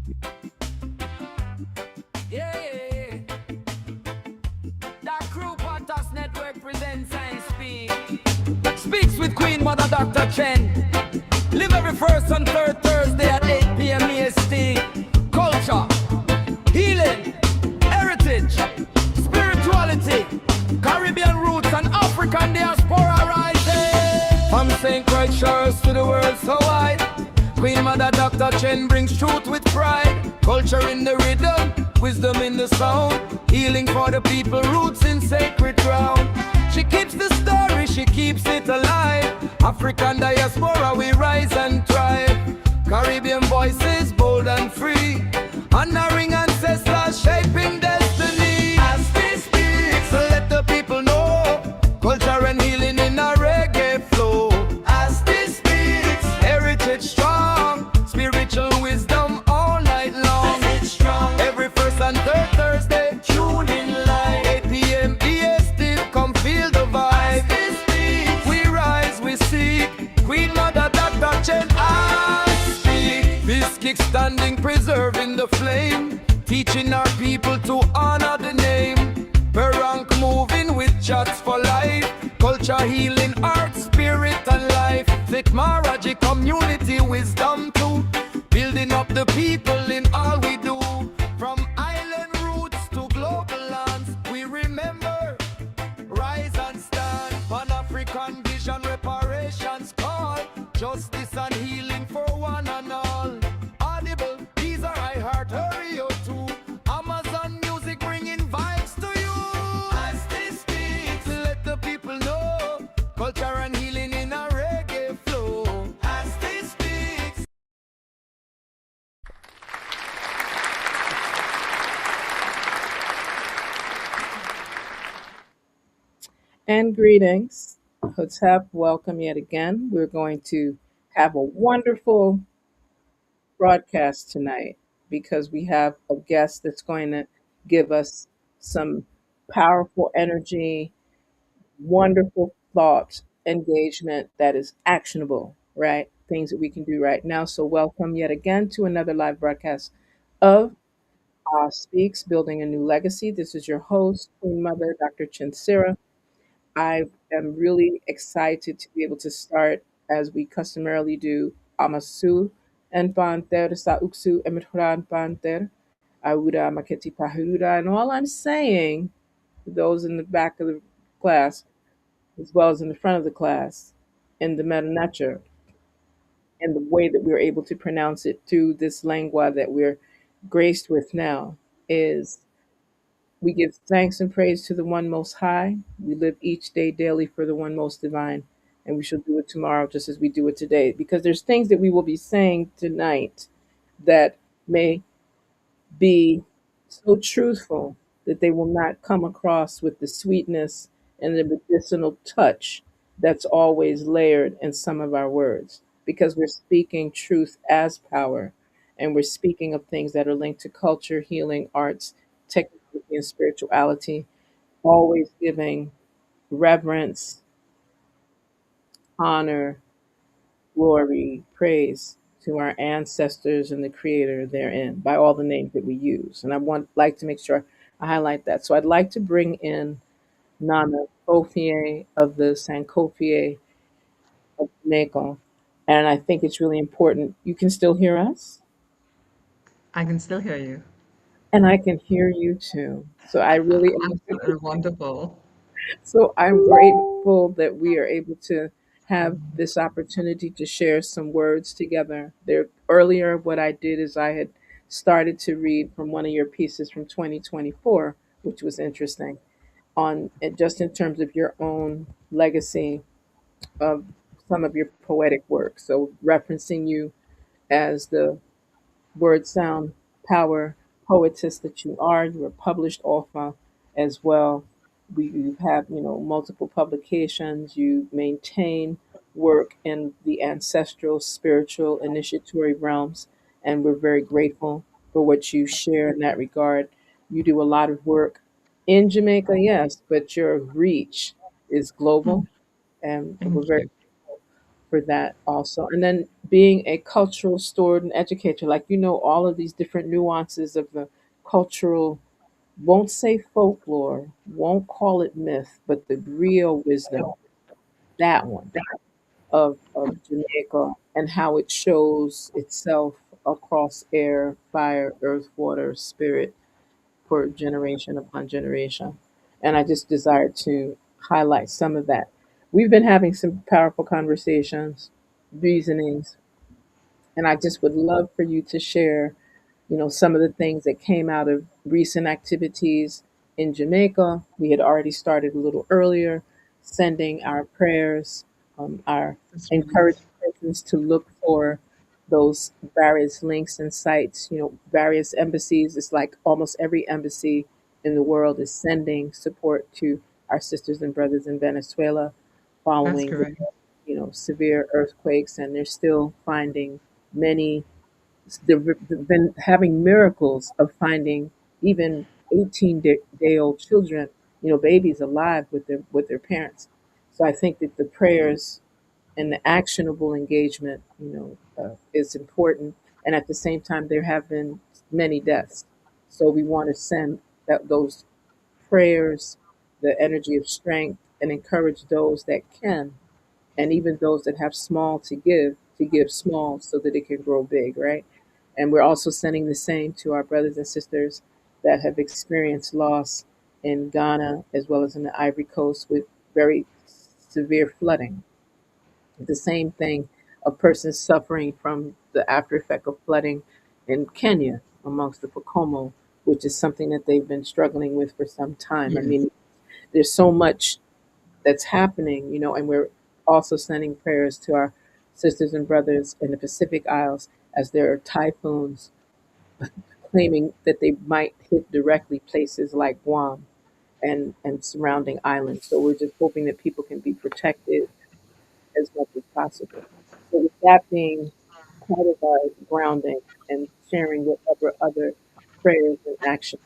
Yeah, yeah, yeah. That Crew Podcast Network presents and speaks with Queen Mother Dr. Chen. Live every first and third Thursday at 8 p.m. EST. Culture, healing, heritage, spirituality, Caribbean roots, and African diaspora rising. From St. Croix shores to the world so wide, Queen Mother Dr. Chen brings truth with pride. Culture in the rhythm, wisdom in the sound, healing for the people, roots in sacred ground. She keeps the story, she keeps it alive. African diaspora, we rise and thrive. Caribbean voices, bold and free, honoring ancestors, shaping destiny. As we speak, so let the people know, culture and healing in a reggae flow. As this speaks, heritage strong, spiritual wisdom all night long. It's strong. Every first and third Thursday, tune in live. 8 p.m. EST, come feel the vibe. As this speaks, we rise, we seek. Queen Mother Dr. Chen, I speak. This kick standing, preserving the flame, teaching our people to honor the name. Perrank moving with chats for life, culture healing, art, spirit and life. Thick Maraji community wisdom too, building up the people in all we do. From island roots to global lands, we remember, rise and stand. Pan-African vision, reparations call, justice and healing for one and all. Audible, these are I Heart Radio too. Amazon Music bringing vibes to you. As this speaks, let the people know, culture and healing in a reggae flow. As this speaks. And greetings. Hotep, welcome yet again. We're going to have a wonderful broadcast tonight because we have a guest that's going to give us some powerful energy, wonderful thought engagement that is actionable, right? Things that we can do right now. So, welcome yet again to another live broadcast of Speaks Building a New Legacy. This is your host, Queen Mother, Dr. Chinsira. I am really excited to be able to start as we customarily do Amasu and Panter sa Uksu Emitran Panter Auda Maketi Pahuda. And all I'm saying, for those in the back of the class, as well as in the front of the class, in the Meta Nature, and the way that we're able to pronounce it through this lingua that we're graced with now, is we give thanks and praise to the one most high. We live each day daily for the one most divine. And we shall do it tomorrow just as we do it today. Because there's things that we will be saying tonight that may be so truthful that they will not come across with the sweetness and the medicinal touch that's always layered in some of our words. Because we're speaking truth as power, and we're speaking of things that are linked to culture, healing, arts, technology, and spirituality, always giving reverence, honor, glory, praise to our ancestors and the creator therein by all the names that we use. And I want like to make sure I highlight that. So I'd like to bring in Nana Kofier of the Sankofier of Jamaica. And I think it's really important. You can still hear us? I can still hear you. And I can hear you too. So I really Absolutely wonderful. So I'm grateful that we are able to have this opportunity to share some words together. There earlier what I did is I had started to read from one of your pieces from 2024, which was interesting on just in terms of your own legacy of some of your poetic work. So referencing you as the word sound power poetess that you are. You were published author as well. You have, multiple publications. You maintain work in the ancestral, spiritual, initiatory realms, and we're very grateful for what you share in that regard. You do a lot of work in Jamaica, yes, but your reach is global, and we're Thank very you. for that also. And then being a cultural steward and educator, like all of these different nuances of the cultural, won't say folklore, won't call it myth, but the real wisdom, that one of Jamaica and how it shows itself across air, fire, earth, water, spirit for generation upon generation. And I just desired to highlight some of that. We've been having some powerful conversations, reasonings, and I just would love for you to share, some of the things that came out of recent activities in Jamaica. We had already started a little earlier, sending our prayers, our That's great. encouraging persons to look for those various links and sites, various embassies. It's like almost every embassy in the world is sending support to our sisters and brothers in Venezuela That's following correct. severe earthquakes, and they're still finding many. They've been having miracles of finding even 18-day old children, babies alive with their parents. So I think that the prayers and the actionable engagement, is important. And at the same time, there have been many deaths. So we want to send those prayers, the energy of strength, and encourage those that can, and even those that have small to give small so that it can grow big, right? And we're also sending the same to our brothers and sisters that have experienced loss in Ghana as well as in the Ivory Coast with very severe flooding. The same thing, a person suffering from the after effect of flooding in Kenya amongst the Pocomo, which is something that they've been struggling with for some time. I Yes. mean, there's so much that's happening, and we're also sending prayers to our sisters and brothers in the Pacific Isles as there are typhoons claiming that they might hit directly places like Guam and surrounding islands. So we're just hoping that people can be protected as much as possible. So with that being part of our grounding and sharing whatever other prayers and actions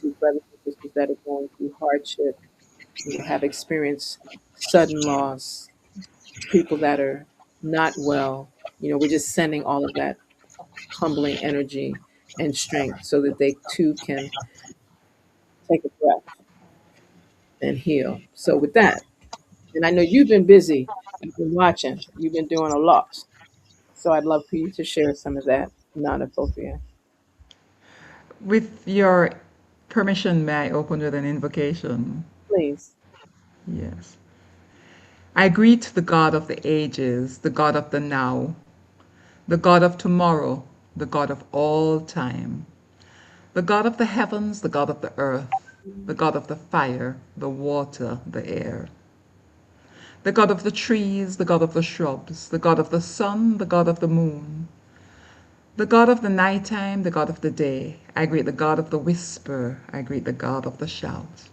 to brothers and sisters that are going through hardship, have experienced sudden loss, people that are not well, we're just sending all of that humbling energy and strength so that they too can take a breath and heal. So with that, and I know you've been busy, you've been watching, you've been doing a lot. So I'd love for you to share some of that, Nana Sophia. With your permission, may I open with an invocation? Please. Yes. I greet the God of the ages, the God of the now, the God of tomorrow, the God of all time, the God of the heavens, the God of the earth, the God of the fire, the water, the air, the God of the trees, the God of the shrubs, the God of the sun, the God of the moon, the God of the nighttime, the God of the day. I greet the God of the whisper. I greet the God of the shout.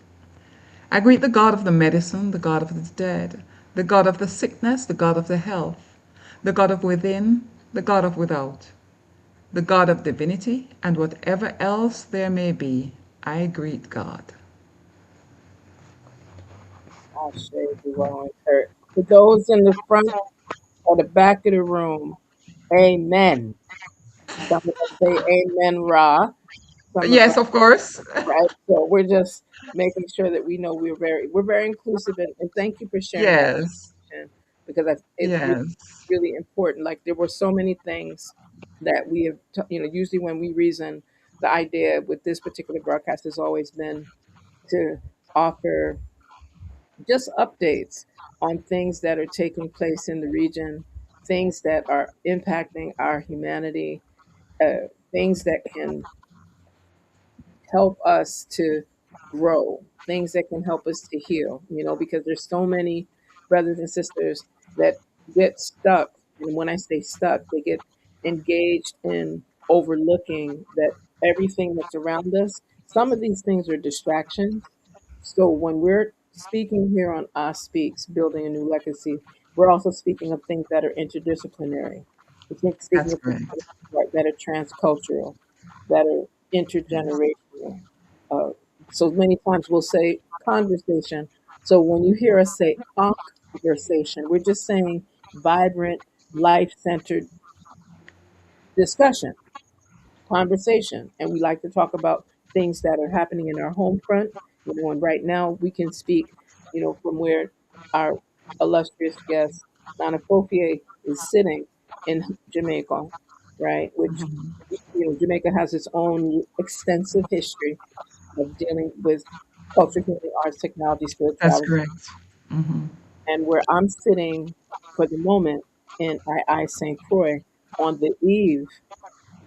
I greet the God of the medicine, the God of the dead, the God of the sickness, the God of the health, the God of within, the God of without, the God of divinity, and whatever else there may be. I greet God. I'll share the well and hurt. For those in the front or the back of the room, amen. Some of us say amen, Ra. Some of us, Yes, of course. right? So we're just making sure that we know we're very inclusive, and thank you for sharing that Yes, information, because it's really, yes, really important. Like there were so many things that we have, usually when we reason, the idea with this particular broadcast has always been to offer just updates on things that are taking place in the region, things that are impacting our humanity, things that can help us to grow, things that can help us to heal, because there's so many brothers and sisters that get stuck. And when I say stuck, they get engaged in overlooking that everything that's around us, some of these things are distractions. So when we're speaking here on I Speaks, Building a New Legacy, we're also speaking of things that are interdisciplinary. Speaking that's of things correct. that are transcultural, that are intergenerational. Uh, so many times we'll say conversation. So when you hear us say conversation, we're just saying vibrant, life centered. discussion, conversation, and we like to talk about things that are happening in our home front. And right now we can speak, from where our illustrious guest Nana Fofier is sitting in Jamaica, right? Which Jamaica has its own extensive history of dealing with culture, healing, arts, technology, That's spirituality, correct. and where I'm sitting for the moment in I St. Croix on the eve,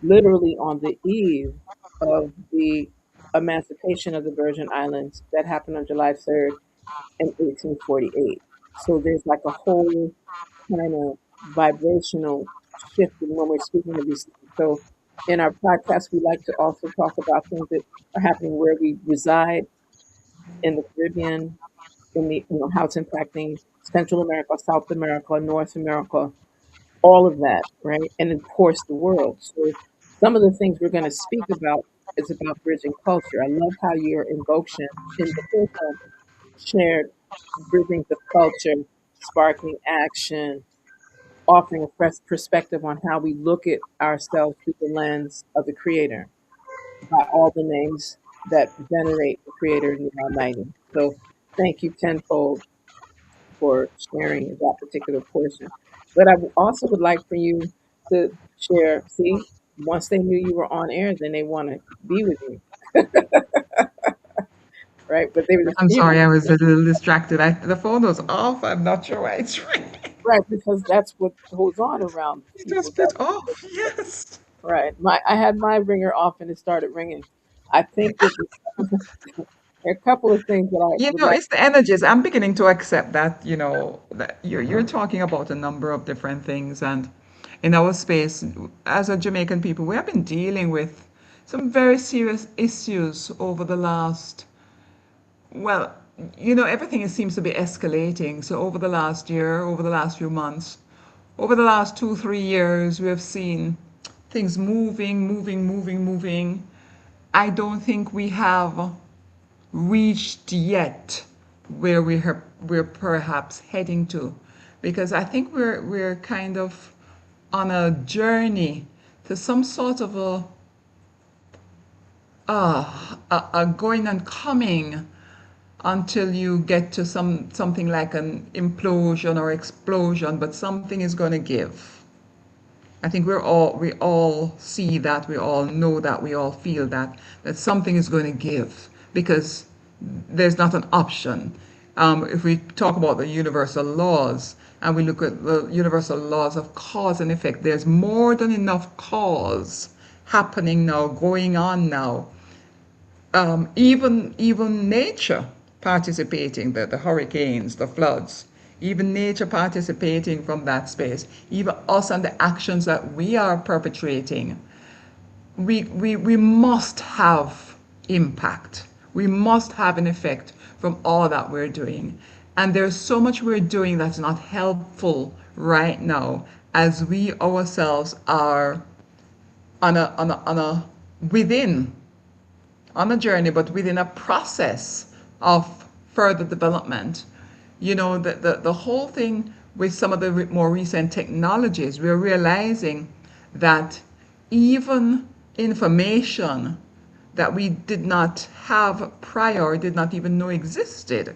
literally on the eve of the emancipation of the Virgin Islands that happened on July 3rd in 1848. So there's like a whole kind of vibrational shift when we're speaking of these things. So in our podcast, we like to also talk about things that are happening where we reside in the Caribbean, in the how it's impacting Central America, South America, North America, all of that, right? And of course the world. So some of the things we're going to speak about is about bridging culture. I love how your invocation shared bridging the culture, sparking action, offering a fresh perspective on how we look at ourselves through the lens of the Creator by all the names that venerate the Creator and the Almighty. So thank you tenfold for sharing that particular portion. But I also would like for you to share. See, once they knew you were on air, then they want to be with you, right? But they were just I'm muted, sorry, I was a little distracted. The phone was off. I'm not sure why it's ringing. right? Because that's what goes on around It people. just bit off. Yes. Right. I had my ringer off and it started ringing. I think that there are a couple of things that I would like. It's the energies. I'm beginning to accept that, that you're talking about a number of different things. And in our space, as a Jamaican people, we have been dealing with some very serious issues over the last, well, everything seems to be escalating. So over the last year, over the last few months, over the last 2, 3 years, we have seen things moving, moving, moving, moving. I don't think we have reached yet where we're perhaps heading to, because I think we're kind of on a journey to some sort of a going and coming until you get to something like an implosion or explosion, but something is going to give. I think we all see that, we all know that, we all feel that something is going to give, because there's not an option. If we talk about the universal laws and we look at the universal laws of cause and effect, there's more than enough cause happening now, going on now. Even nature participating, the hurricanes, the floods, even nature participating from that space, even us and the actions that we are perpetrating. We must have impact. We must have an effect from all that we're doing. And there's so much we're doing that's not helpful right now, as we ourselves are on a within on a journey, but within a process of further development. The whole thing with some of the more recent technologies, we're realizing that even information that we did not have prior, did not even know existed,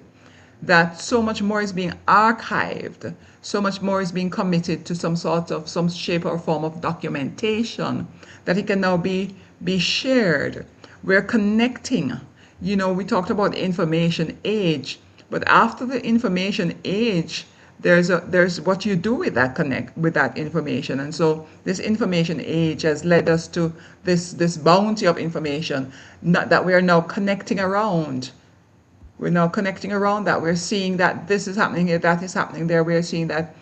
that so much more is being archived, so much more is being committed to some shape or form of documentation, that it can now be shared. We're connecting. We talked about information age, but after the information age, there's what you do with that information. And so this information age has led us to this bounty of information, that we are now connecting around. We're now connecting around that. We're seeing that this is happening here, that is happening there. We're seeing that,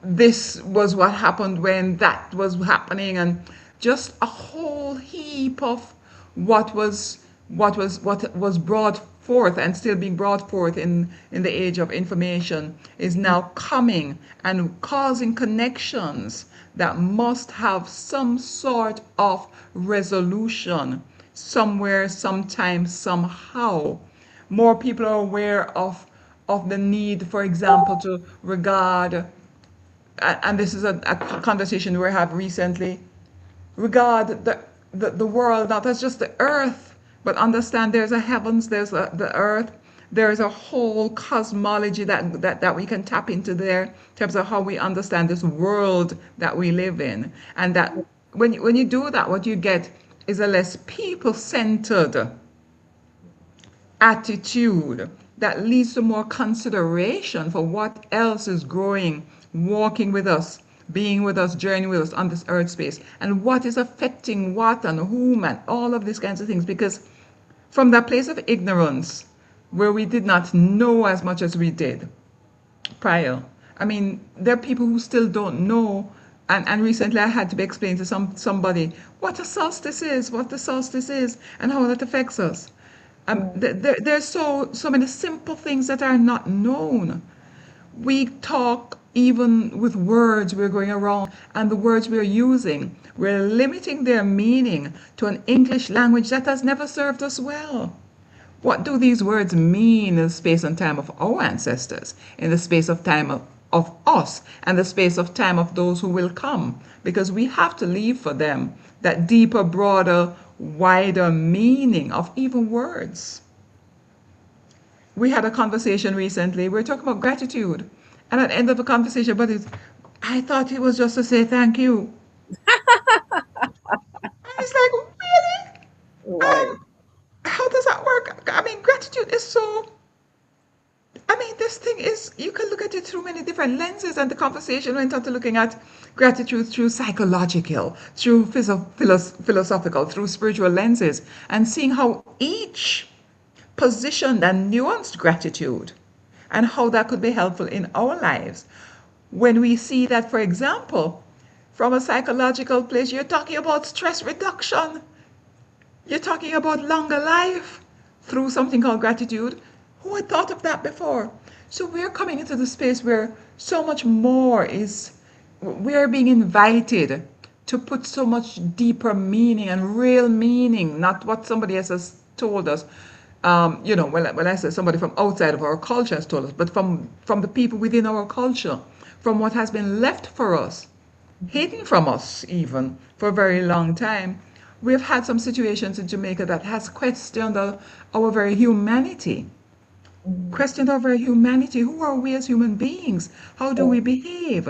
this was what happened when that was happening, and just a whole heap of what was brought forth and still being brought forth in the age of information is now coming and causing connections that must have some sort of resolution somewhere, sometime, somehow. More people are aware of the need, for example, to regard and this is a conversation we have recently, regard the world not as just the earth, but understand there's a heavens, there's the earth, there's a whole cosmology that we can tap into there in terms of how we understand this world that we live in. And that when you do that, what you get is a less people centered attitude that leads to more consideration for what else is growing, walking with us, being with us, journeying with us on this earth space, and what is affecting what and whom, and all of these kinds of things. Because from that place of ignorance, where we did not know as much as we did prior, I mean, there are people who still don't know. And recently I had to be explained to somebody what a solstice is, what the solstice is, and how that affects us. There's so many simple things that are not known. We talk even with words we're going around, and the words we're using, we're limiting their meaning to an English language that has never served us well. What do these words mean in the space and time of our ancestors, in the space of time of us, and the space of time of those who will come? Because we have to leave for them that deeper, broader, wider meaning of even words. We had a conversation recently. We were talking about gratitude. And at the end of the conversation, but I thought it was just to say thank you. And it's like, really? Right. How does that work? I mean, gratitude is so. I mean, this thing is, you can look at it through many different lenses, and the conversation went on to looking at gratitude through psychological, through philosophical, through spiritual lenses, and seeing how each positioned and nuanced gratitude and how that could be helpful in our lives. When we see that, for example, from a psychological place, you're talking about stress reduction, you're talking about longer life through something called gratitude. Who had thought of that before? So we're coming into the space where so much more is, we're being invited to put so much deeper meaning and real meaning, not what somebody else has told us. When I say somebody from outside of our culture has told us, but from the people within our culture, from what has been left for us, hidden from us even for a very long time. We've had some situations in Jamaica that has questioned our very humanity, questioned our very humanity. Who are we as human beings? How do we behave?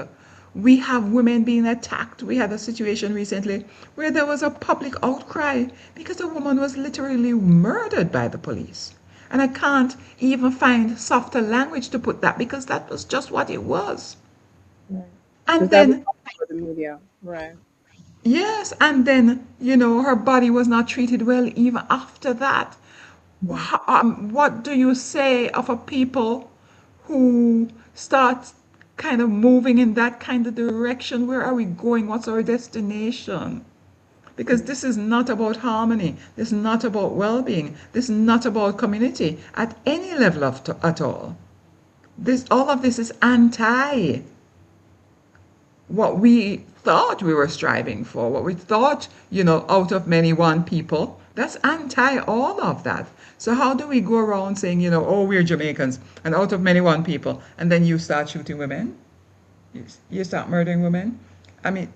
We have women being attacked. We had a situation recently where there was a public outcry because a woman was literally murdered by the police. And I can't even find softer language to put that, because that was just what it was. Right. And Because that was then, all over the media. Right. yes, and then, her body was not treated well even after that. Mhm. What do you say of a people who start kind of moving in that kind of direction? Where are we going? What's our destination? Because this is not about harmony. This is not about well-being. This is not about community at any level at all. All of this is anti what we thought we were striving for, what we thought, out of many one people. That's anti all of that. So how do we go around saying, oh, we're Jamaicans and out of many one people, and then you start shooting women? You start murdering women? I mean,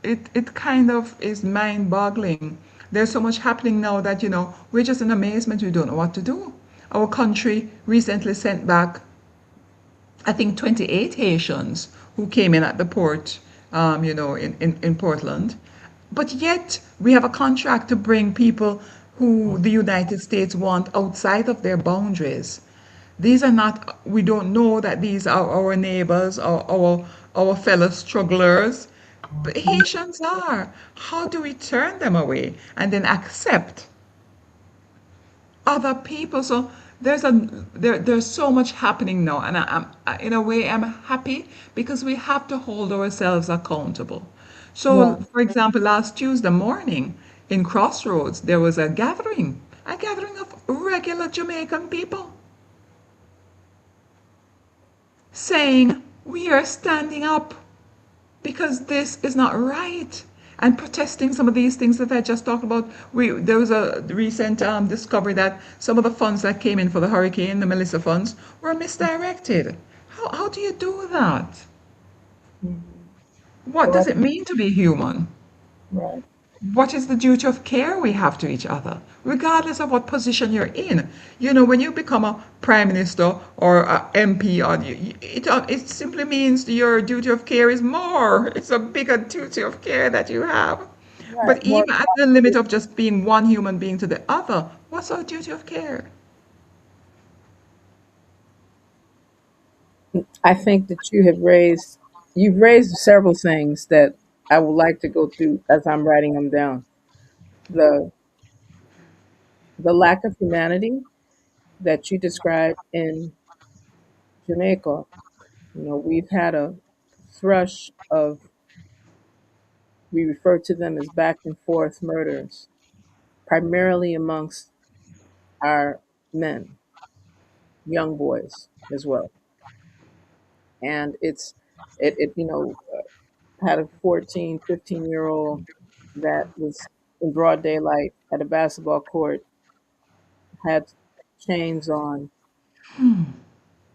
it kind of is mind-boggling. There's so much happening now that, we're just in amazement. We don't know what to do. Our country recently sent back, I think, 28 Haitians who came in at the port, in Portland. But yet we have a contract to bring people who the United States want outside of their boundaries. These are not, we don't know that these are our neighbors or our fellow strugglers. But Haitians are. How do we turn them away and then accept other people? So there's so much happening now, and in a way I'm happy because we have to hold ourselves accountable. So, Right. for example, last Tuesday morning in Crossroads there was a gathering of regular Jamaican people saying we are standing up because this is not right, and protesting some of these things that I just talked about. There was a recent discovery that some of the funds that came in for the hurricane, the Melissa funds, were misdirected. How do you do that? Mhm. What So I does it mean to be human? right, What is the duty of care we have to each other, regardless of what position you're in? You know, when you become a prime minister or a MP, it simply means your duty of care is more. It's a bigger duty of care that you have. right, But more even at the limit of just being one human being to the other, what's our duty of care? I think that you've raised several things that I would like to go through as I'm writing them down. The the lack of humanity that you described in Jamaica. You know, we've had a thrush of, we refer to them as back and forth murders, primarily amongst our men, young boys as well. And it had a 14, 15-year old that was in broad daylight at a basketball court, had chains on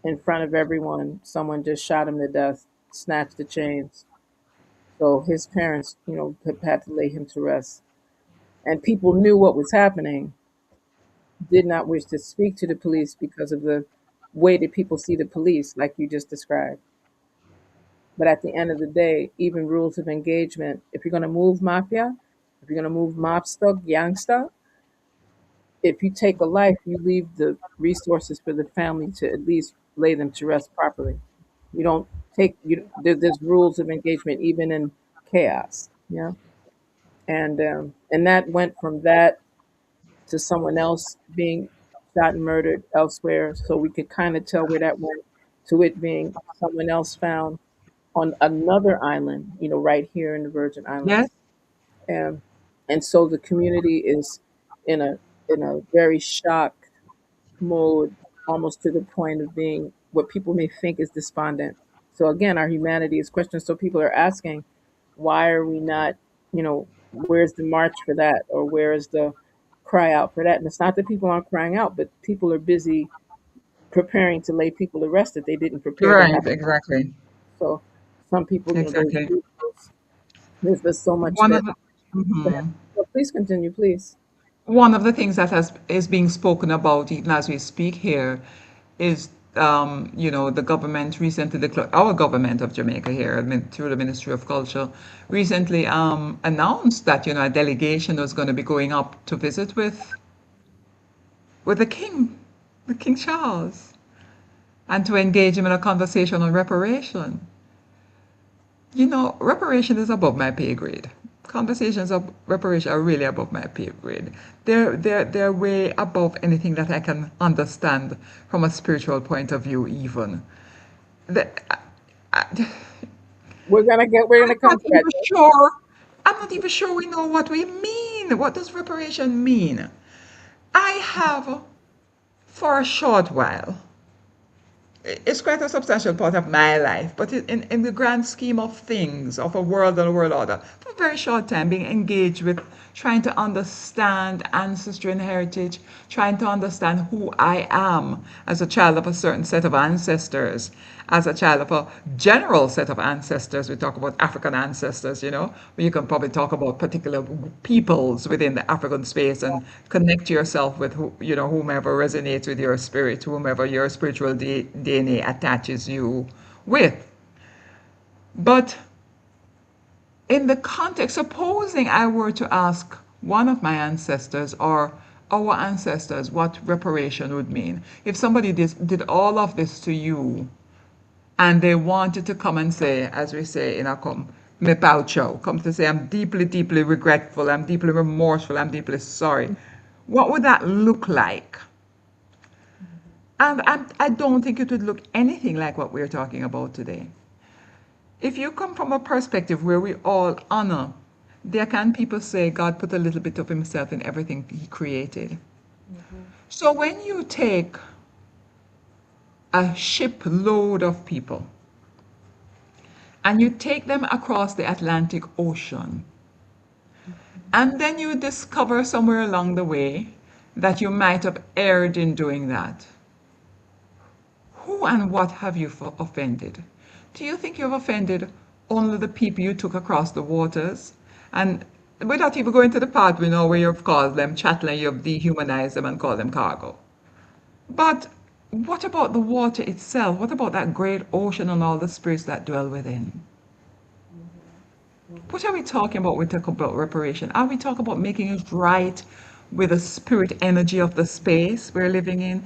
in front of everyone. Someone just shot him to death, snatched the chains. So his parents, had to lay him to rest. And people knew what was happening, did not wish to speak to the police because of the way that people see the police, like you just described. But at the end of the day, even rules of engagement, if you're going to move mafia, if you're going to move mobster, gangster, if you take a life, you leave the resources for the family to at least lay them to rest properly. You don't there's rules of engagement even in chaos. Yeah. And that went from that to someone else being shot and murdered elsewhere. So we could kind of tell where that went to it being someone else found on another island, right here in the Virgin Yes, Islands. And and so the community is in a very shock mode, almost to the point of being what people may think is despondent. So again, our humanity is questioned. So people are asking, why are we not, where's the march for that? Or where is the cry out for that? And it's not that people aren't crying out, but people are busy preparing to lay people to rest that they didn't prepare to right, have. exactly, So some people, exactly. there's so much One that. of the, mhm. So please continue, please. One of the things that is being spoken about even as we speak here is, the government recently declared, our government of Jamaica here, through the Ministry of Culture, recently announced that, a delegation was going to be going up to visit with the King Charles, and to engage him in a conversation on reparation. Reparation is above my pay grade. Conversations of reparation are really above my pay grade. They're way above anything that I can understand from a spiritual point of view, even. The, I, We're gonna I'm not come to that. even sure. I'm not even sure we know what we mean. What does reparation mean? I have, for a short while, it's quite a substantial part of my life, but in the grand scheme of things, of a world and a world order, for a very short time, being engaged with trying to understand ancestry and heritage, trying to understand who I am as a child of a certain set of ancestors, as a child of a general set of ancestors. We talk about African ancestors, you can probably talk about particular peoples within the African space and connect yourself with whomever resonates with your spirit, whomever your spiritual DNA attaches you with. But in the context, supposing I were to ask one of my ancestors or our ancestors what reparation would mean, if somebody did all of this to you and they wanted to come and say, as we say in Akom, me pau chow, come to say, I'm deeply, deeply regretful, I'm deeply remorseful, I'm deeply sorry. What would that look like? And I don't think it would look anything like what we're talking about today. If you come from a perspective where we all honor, there can people say God put a little bit of himself in everything he created. Mhm. So when you take a shipload of people and you take them across the Atlantic Ocean, and then you discover somewhere along the way that you might have erred in doing that, who and what have you offended? Do you think you've offended only the people you took across the waters. And we're not even going to the part we know where you've called them chattel, you've dehumanized them and called them cargo. But what about the water itself? What about that great ocean and all the spirits that dwell within? Mhm. What Mhm. are we talking about when we talk about reparation? Are we talking about making it right with the spirit energy of the space we're living in,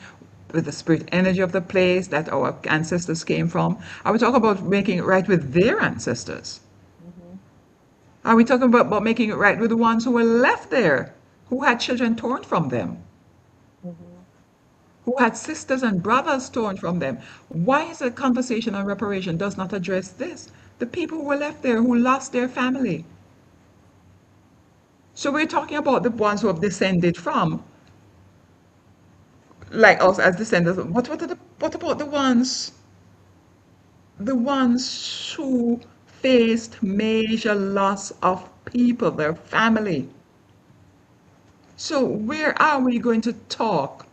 with the spirit energy of the place that our ancestors came from? Are we talking about making it right with their ancestors? Mhm. Are we talking about making it right with the ones who were left there, who had children torn from them, Mhm. who had sisters and brothers torn from them? Why is the conversation on reparation does not address this? The people who were left there who lost their family. So we're talking about the ones who have descended from, like us as descendants. But what about the ones who faced major loss of people, their family? So where are we going to talk?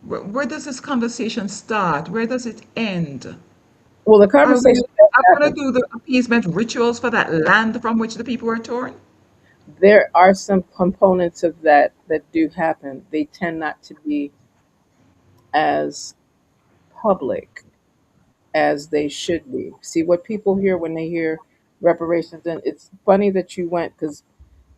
Where does this conversation start? Where does it end? Well, the Are we conversation has going to happened. do the appeasement rituals for that land from which the people were torn? There are some components of that that do happen. They tend not to be as public as they should be. See what people hear when they hear reparations, and it's funny that you went because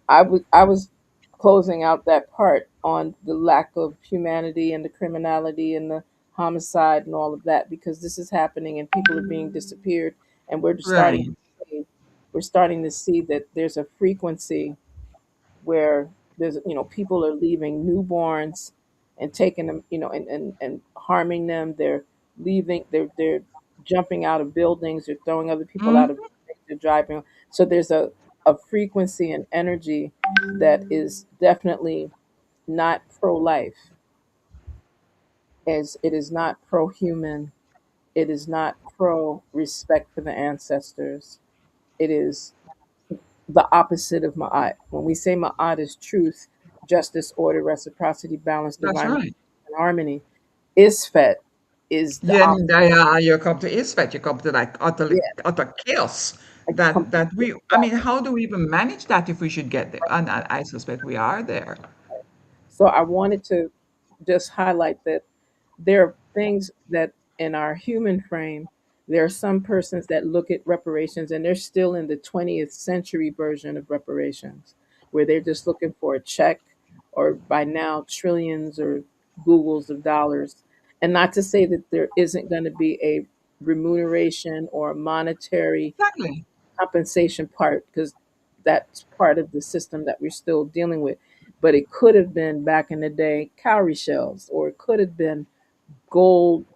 I was closing out that part on the lack of humanity and the criminality and the homicide and all of that because this is happening and people are being disappeared and Right. we're starting to see that there's a frequency where there's people are leaving newborns and taking them and harming them. They're leaving, they're jumping out of buildings, they're throwing other people out of Hmm. buildings, they're driving. So there's a frequency and energy that is definitely not pro-life, as it is not pro-human, it is not pro respect for the ancestors. It is the opposite of Ma'at. When we say Ma'at is truth, justice, order, reciprocity, balance, That's divine right. and harmony, Isfet is the Then opposite. you come to Isfet, you come to like Yeah, utter chaos. like That complete we, I mean, how do we even manage that if we should get there? And I suspect we are there. So I wanted to just highlight that there are things that in our human frame, there are some persons that look at reparations and they're still in the 20th century version of reparations, where they're just looking for a check or by now trillions or Googles of dollars. And not to say that there isn't going to be a remuneration or a monetary Exactly. compensation part, because that's part of the system that we're still dealing with. But it could have been back in the day cowrie shells, or it could have been gold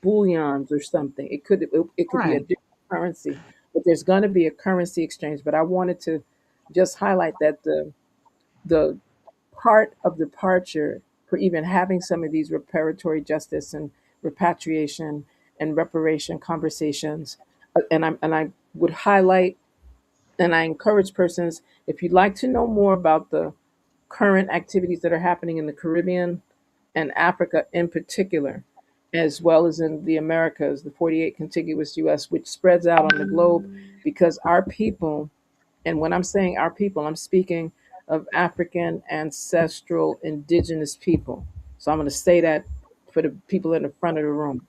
bullions or something. It could be a Right. different currency, but there's going to be a currency exchange. But I wanted to just highlight that the part of departure for even having some of these reparatory justice and repatriation and reparation conversations, and I would highlight and I encourage persons, if you'd like to know more about the current activities that are happening in the Caribbean and Africa in particular, as well as in the Americas, the 48 contiguous US, which spreads out on the globe, because our people, and when I'm saying our people, I'm speaking of African ancestral indigenous people. So I'm going to say that for the people in the front of the room.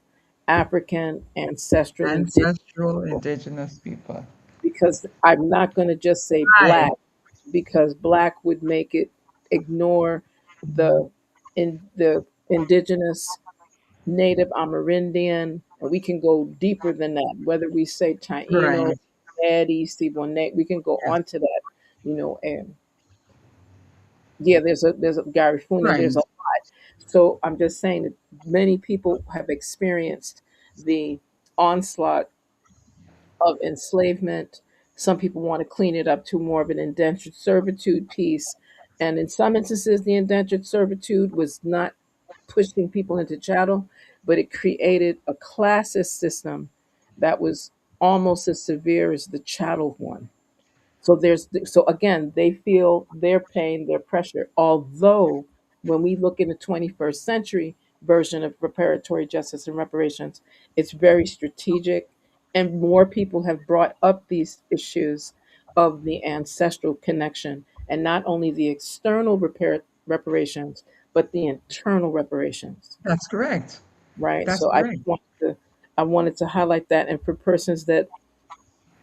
African ancestral indigenous Ancestral people, indigenous people. because I'm not going to just say Right. black, because black would make it ignore the the indigenous, native Amerindian, and we can go deeper than that. Whether we say Taino, Right. Eddie, Siboney, we can go Yes. on to that. And yeah, there's a Garifuna, there's a Right. lot. So I'm just saying that many people have experienced the onslaught of enslavement. Some people want to clean it up to more of an indentured servitude piece. And in some instances, the indentured servitude was not pushing people into chattel, but it created a classist system that was almost as severe as the chattel one. So again, they feel their pain, their pressure. Although when we look in the 21st century version of reparatory justice and reparations, it's very strategic. and more people have brought up these issues of the ancestral connection, and not only the external reparations, but the internal reparations, That's correct. right? That's So correct. I wanted to highlight that, and for persons that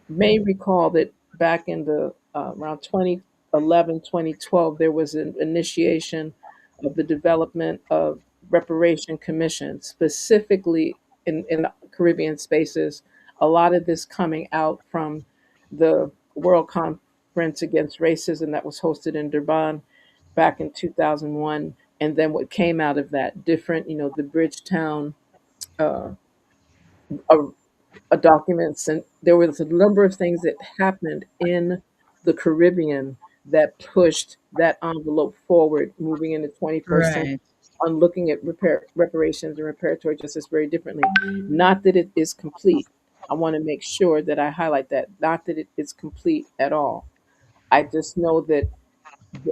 may recall that back in the around 2011, 2012, there was an initiation of the development of reparation commission, specifically in Caribbean spaces. A lot of this coming out from the World Conference Against Racism that was hosted in Durban back in 2001. And then what came out of that, different, the Bridgetown uh, documents, and there was a number of things that happened in the Caribbean that pushed that envelope forward, moving into 21st century Right. on looking at reparations and reparatory justice very differently. Not that it is complete. I want to make sure that I highlight that. Not that it is complete at all. I just know that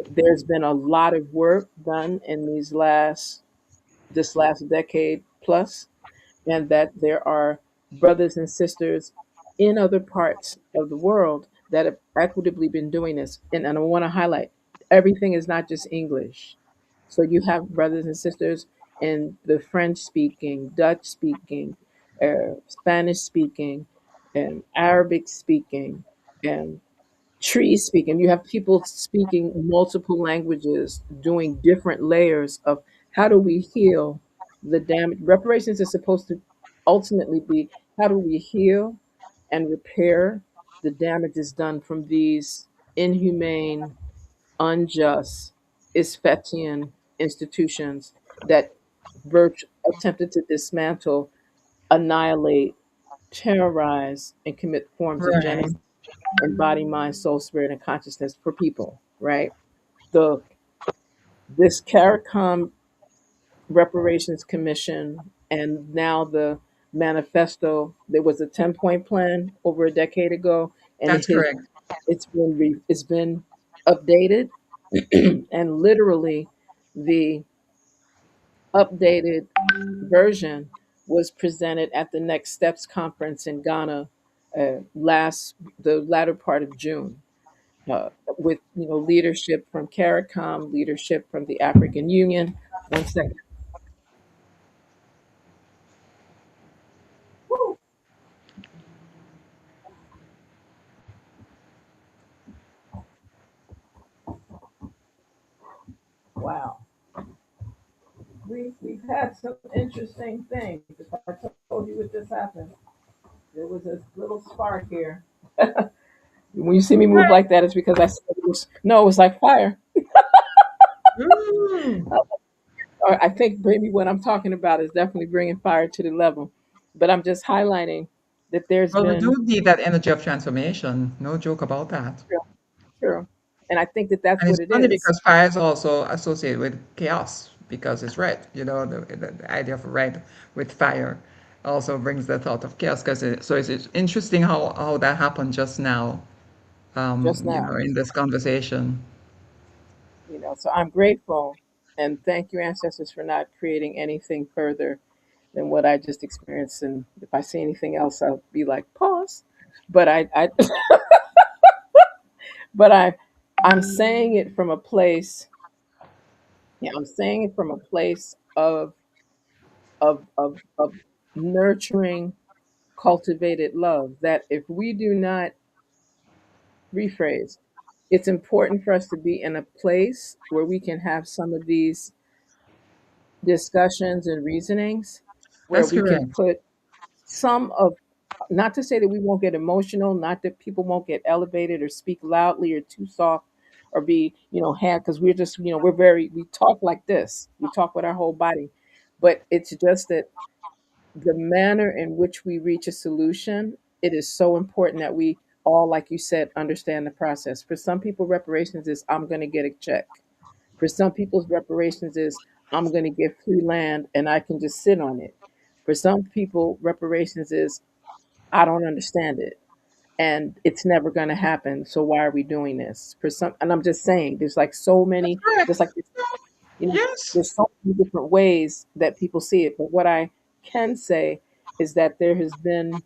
there's been a lot of work done in this last decade plus, and that there are brothers and sisters in other parts of the world that have equitably been doing this. And I want to highlight, everything is not just English. So you have brothers and sisters in the French speaking, Dutch speaking, Spanish speaking, and Arabic speaking, and tree speaking. You have people speaking multiple languages, doing different layers of how do we heal the damage. Reparations is supposed to ultimately be how do we heal and repair the damages done from these inhumane, unjust, Isfetian institutions that attempted to dismantle, annihilate, terrorize, and commit forms of Right. genocide in body, mind, soul, spirit, and consciousness for people, right? The This CARICOM Reparations Commission and now the manifesto, there was a 10-point plan over a decade ago, and That's correct. it's been updated, and literally the updated version was presented at the Next Steps conference in Ghana the latter part of June, with leadership from CARICOM, leadership from the African Union. One second. Wow, we've had some interesting things. If I told you what just happened, there was a little spark here. When you see me move like that, it's because I said it was no, it was like fire. Ooh. Or I think maybe what I'm talking about is definitely bringing fire to the level. But I'm just highlighting that there's Well, we been do need that energy of transformation. No joke about that. sure, and I think that that's And it's what it funny is. because fire is also associated with chaos because it's red. The idea of red with fire also brings the thought of chaos. So it's interesting how that happened just now, Just now. in this conversation. So I'm grateful and thank you, ancestors, for not creating anything further than what I just experienced. And if I see anything else, I'll be like, pause. But but I'm saying it from a place. Yeah, I'm saying it from a place of nurturing, cultivated love. That if we do not rephrase, it's important for us to be in a place where we can have some of these discussions and reasonings, where That's we can correct. put some of, not to say that we won't get emotional, not that people won't get elevated or speak loudly or too soft or be, hand, because we're just, we talk like this. We talk with our whole body. But it's just that the manner in which we reach a solution, it is so important that we all, like you said, understand the process. For some people, reparations is I'm going to get a check. For some people's reparations is I'm going to get free land and I can just sit on it. For some people, reparations is I don't understand it and it's never going to happen. So why are we doing this? For some, and I'm just saying, there's like so That's many, just correct. like you know, Yes. there's so many different ways that people see it. But what I can say is that there has been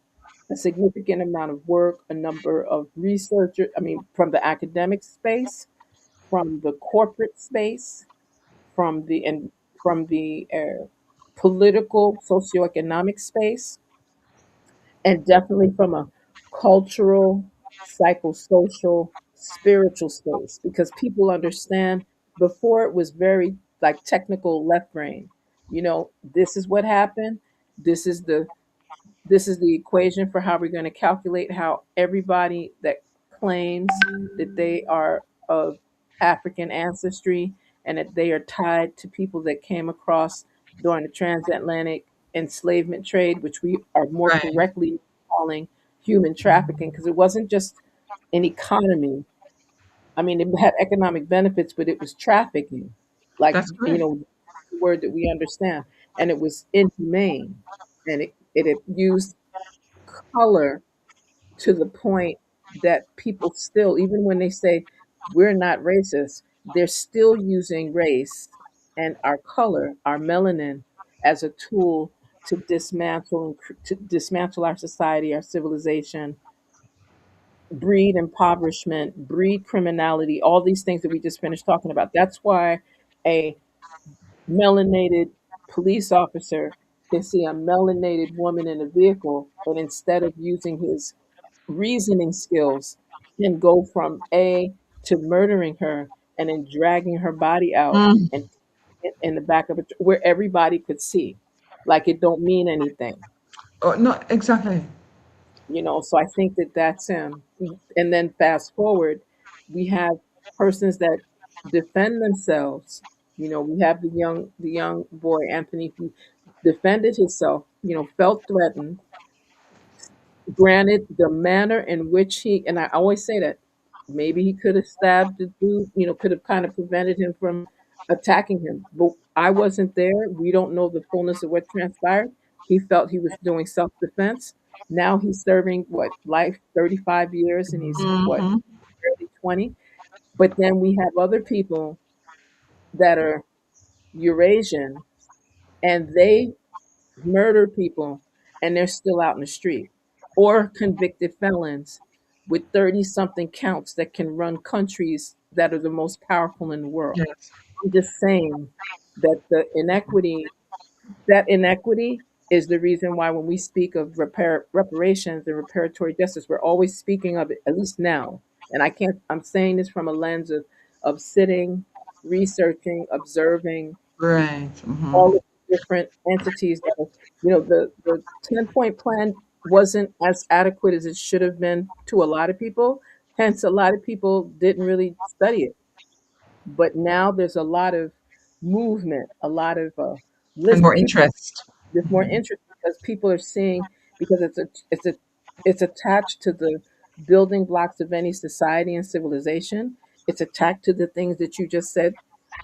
a significant amount of work, a number of researchers, I mean, from the academic space, from the corporate space, from the and from the political, socioeconomic space, and definitely from a cultural, psychosocial, spiritual space, because people understand before it was very like technical left brain. This is what happened. This is the equation for how we're going to calculate how everybody that claims that they are of African ancestry and that they are tied to people that came across during the transatlantic enslavement trade, which we are more Right. correctly calling human trafficking, because it wasn't just an economy. I mean, it had economic benefits, but it was trafficking, like, That's correct. the word that we understand, and it was inhumane, and it had used color to the point that people still, even when they say we're not racist, they're still using race and our color, our melanin, as a tool to dismantle our society, our civilization, breed impoverishment, breed criminality, all these things that we just finished talking about. That's why a melanated police officer can see a melanated woman in a vehicle, and instead of using his reasoning skills, can go from A to murdering her and then dragging her body out Mm. and in the back of it where everybody could see, like it don't mean anything. Oh, no, exactly. So I think that that's him. And then fast forward, we have persons that defend themselves. We have the young boy Anthony, who defended himself, felt threatened. Granted, the manner in which and I always say that maybe he could have stabbed the dude, could have kind of prevented him from attacking him. But I wasn't there. We don't know the fullness of what transpired. He felt he was doing self defense. Now he's serving what, life, 35 years, and he's what, Hmm. early 20. But then we have other people that are Eurasian, and they murder people, and they're still out in the street, or convicted felons with 30 something counts that can run countries that are the most powerful in the world. Yes. I'm just saying that that inequity is the reason why when we speak of reparations and reparatory justice, we're always speaking of it, at least now. And I'm saying this from a lens of sitting, researching, observing Right. Hmm. all of the different entities that the 10-point plan wasn't as adequate as it should have been to a lot of people. Hence, a lot of people didn't really study it. But now there's a lot of movement, a lot of And more people, interest. there's more interest because people are seeing, because it's attached to the building blocks of any society and civilization. It's attached to the things that you just said,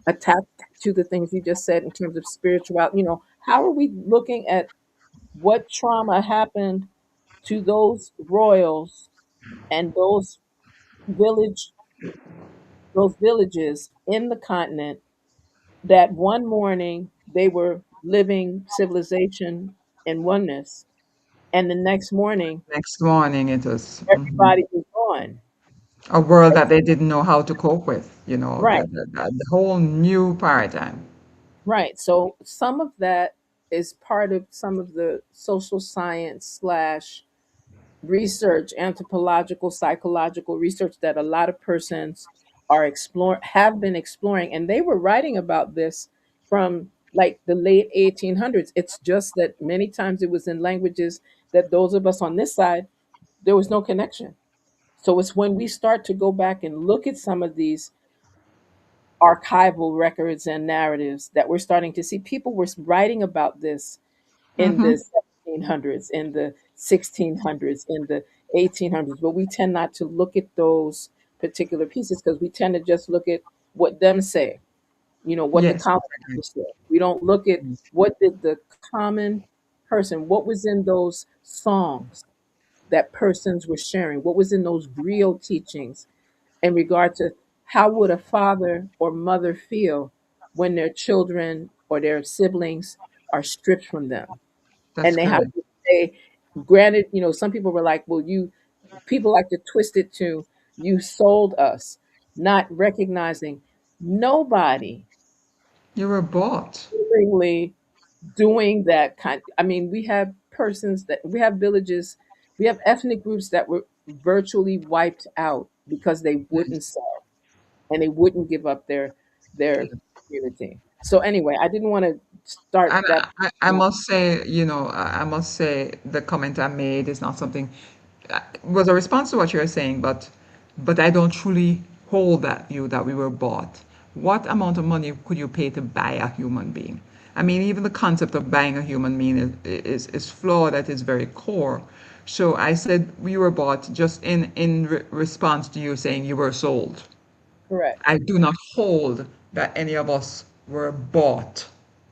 attached to the things you just said in terms of spiritual. How are we looking at what trauma happened to those royals and village those villages in the continent, that one morning they were living civilization and oneness, and the next morning Next morning, it was everybody was gone. a world that they didn't know how to cope with, Right, the whole new paradigm. right. So some of that is part of some of the social science slash research, anthropological, psychological research that a lot of persons have been exploring, and they were writing about this from like the late 1800s. It's just that many times it was in languages that those of us on this side, there was no connection. So it's when we start to go back and look at some of these archival records and narratives that we're starting to see people were writing about this in Hmm. the 1700s, in the 1600s, in the 1800s, but we tend not to look at those particular pieces because we tend to just look at what them say, what the Yes, colonizers exactly. said. We don't look at Yes. what did the common person, what was in those songs that persons were sharing, what was in those griot teachings in regard to how would a father or mother feel when their children or their siblings are stripped from them, That's and they have correct. to stay. Granted, some people were like, well, people like to twist it to you sold us, not recognizing nobody You were bought. willingly doing that kind. I mean, we have villages, we have ethnic groups that were virtually wiped out because they wouldn't sell and they wouldn't give up their community. So anyway, I didn't want to start And that. I must say, I must say the comment I made is not something, was a response to what you're saying, but I don't truly hold that view that we were bought. What amount of money could you pay to buy a human being? I mean, even the concept of buying a human being is flawed at its very core. So I said we were bought just in response to you saying you were sold. Correct, I do not hold that any of us were bought,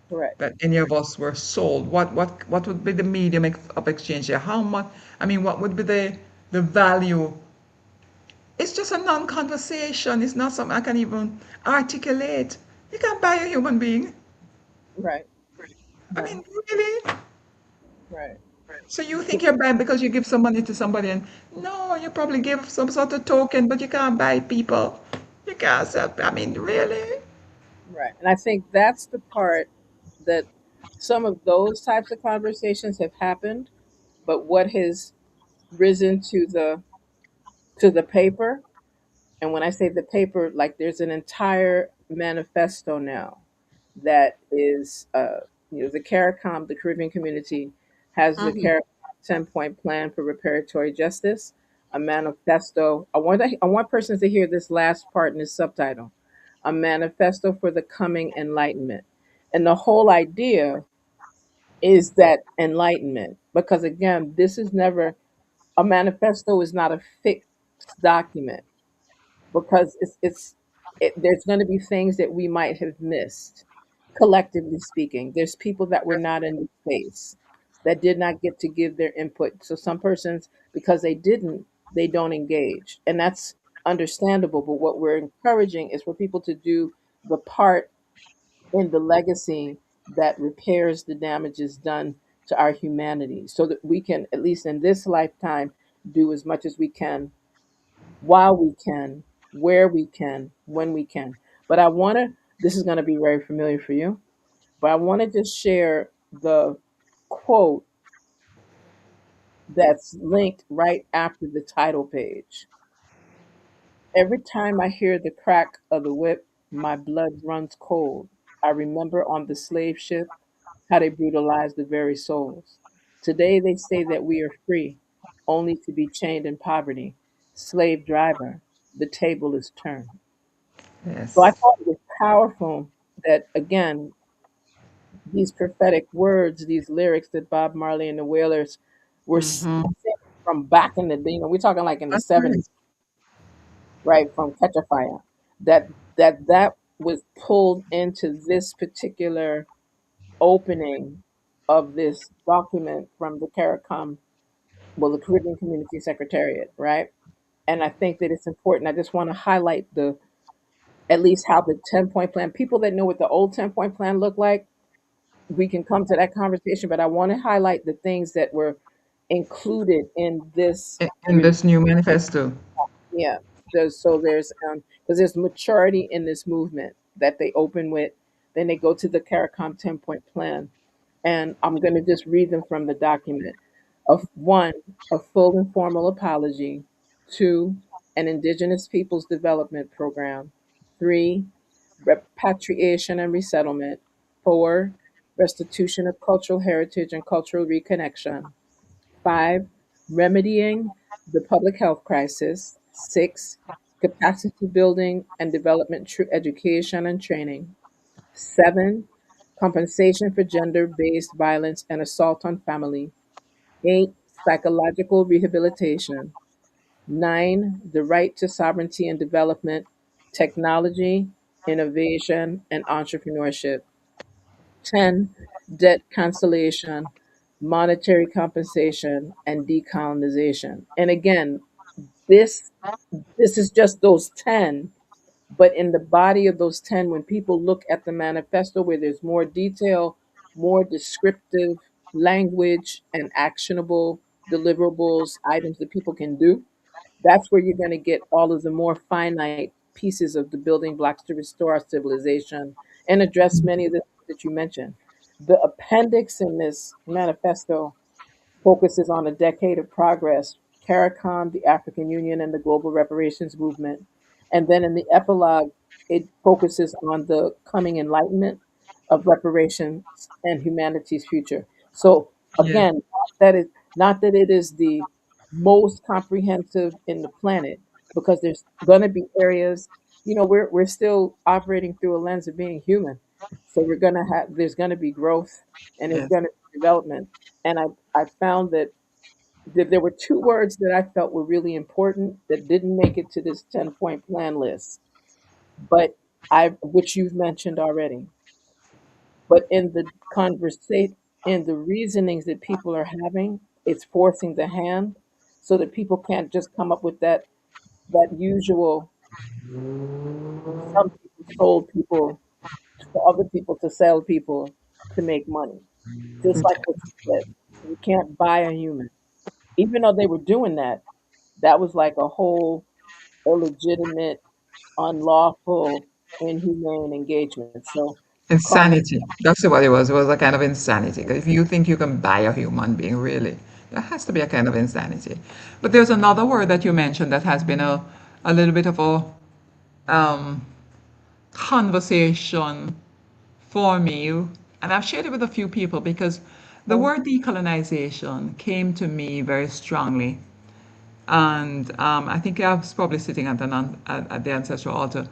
correct. that any of us were sold. What would be the medium of exchange here? How much? I mean, what would be the value? It's just a non-conversation. It's not something I can even articulate. You can't buy a human being. Right, I right, mean, really? right. So you think you're buying because you give some money to somebody, and no, you probably give some sort of token, but you can't buy people. You can't sell. I mean, really? Right. And I think that's the part that some of those types of conversations have happened, but what has risen to the paper, and when I say the paper, like there's an entire manifesto now that is the CARICOM, the Caribbean community, has the Mhm. CARICOM 10-point plan for reparatory justice, a manifesto. I want persons to hear this last part in this subtitle, a manifesto for the coming enlightenment. And the whole idea is that enlightenment, because again, this is never a manifesto is not a fixed document because there's going to be things that we might have missed. Collectively speaking, there's people that were not in the space that did not get to give their input. So some persons, because they don't engage, and that's understandable. But what we're encouraging is for people to do the part in the legacy that repairs the damages done to our humanity, so that we can, at least in this lifetime, do as much as we can while we can, where we can, when we can. But this is going to be very familiar for you, but I want to just share the quote that's linked right after the title page. Every time I hear the crack of the whip, my blood runs cold. I remember on the slave ship how they brutalized the very souls. Today they say that we are free, only to be chained in poverty. Slave driver, the table is turned. So I Yes. thought it was powerful that, again, these prophetic words, these lyrics that Bob Marley and the Wailers were Mm-hmm. singing from back in the day, we're talking like in the That's 70s, right. right, from Catch a Fire, that was pulled into this particular opening of this document from the CARICOM, well, the Caribbean Community Secretariat, right? And I think that it's important. I just want to highlight at least how the 10-point plan, people that know what the old 10-point plan looked like, we can come to that conversation, but I want to highlight the things that were included in this. In this new manifesto. Yeah. There's because there's maturity in this movement that they open with, then they go to the CARICOM 10-point plan. And I'm gonna just read them from the document. Of one, a full and formal apology. Two, an Indigenous Peoples Development Program. Three, repatriation and resettlement. Four, restitution of cultural heritage and cultural reconnection. Five, remedying the public health crisis. Six, capacity building and development through education and training. Seven, compensation for gender based violence and assault on family. Eight, psychological rehabilitation. Nine, the right to sovereignty and development, technology, innovation, and entrepreneurship. 10, debt cancellation, monetary compensation, and decolonization. And again, this this is just those 10, but in the body of those 10, when people look at the manifesto where there's more detail, more descriptive language and actionable deliverables, items that people can do, that's where you're going to get all of the more finite pieces of the building blocks to restore our civilization and address many of the things that you mentioned. The appendix in this manifesto focuses on a decade of progress, CARICOM, the African Union, and the global reparations movement. And then in the epilogue, it focuses on the coming enlightenment of reparations and humanity's future. So Yeah. again, not that it is the most comprehensive in the planet, because there's going to be areas, we're still operating through a lens of being human. So there's going to be growth and there's Yes. going to be development. And I found that there were two words that I felt were really important that didn't make it to this 10-point plan list, but which you've mentioned already. But in the conversation, in the reasonings that people are having, it's forcing the hand so that people can't just come up with that usual, some people sold people for other people to sell people to make money. Just like what you said, you can't buy a human. Even though they were doing that, that was like a whole illegitimate, unlawful, inhumane engagement. So Carmen, Insanity. That's what it was. It was a kind of insanity. 'Cause if you think you can buy a human being, really, there has to be a kind of insanity. But there's another word that you mentioned that has been a little bit of a um, conversation for me, and I've shared it with a few people because the mhm, word decolonization came to me very strongly. And I think I was probably sitting at the ancestral altar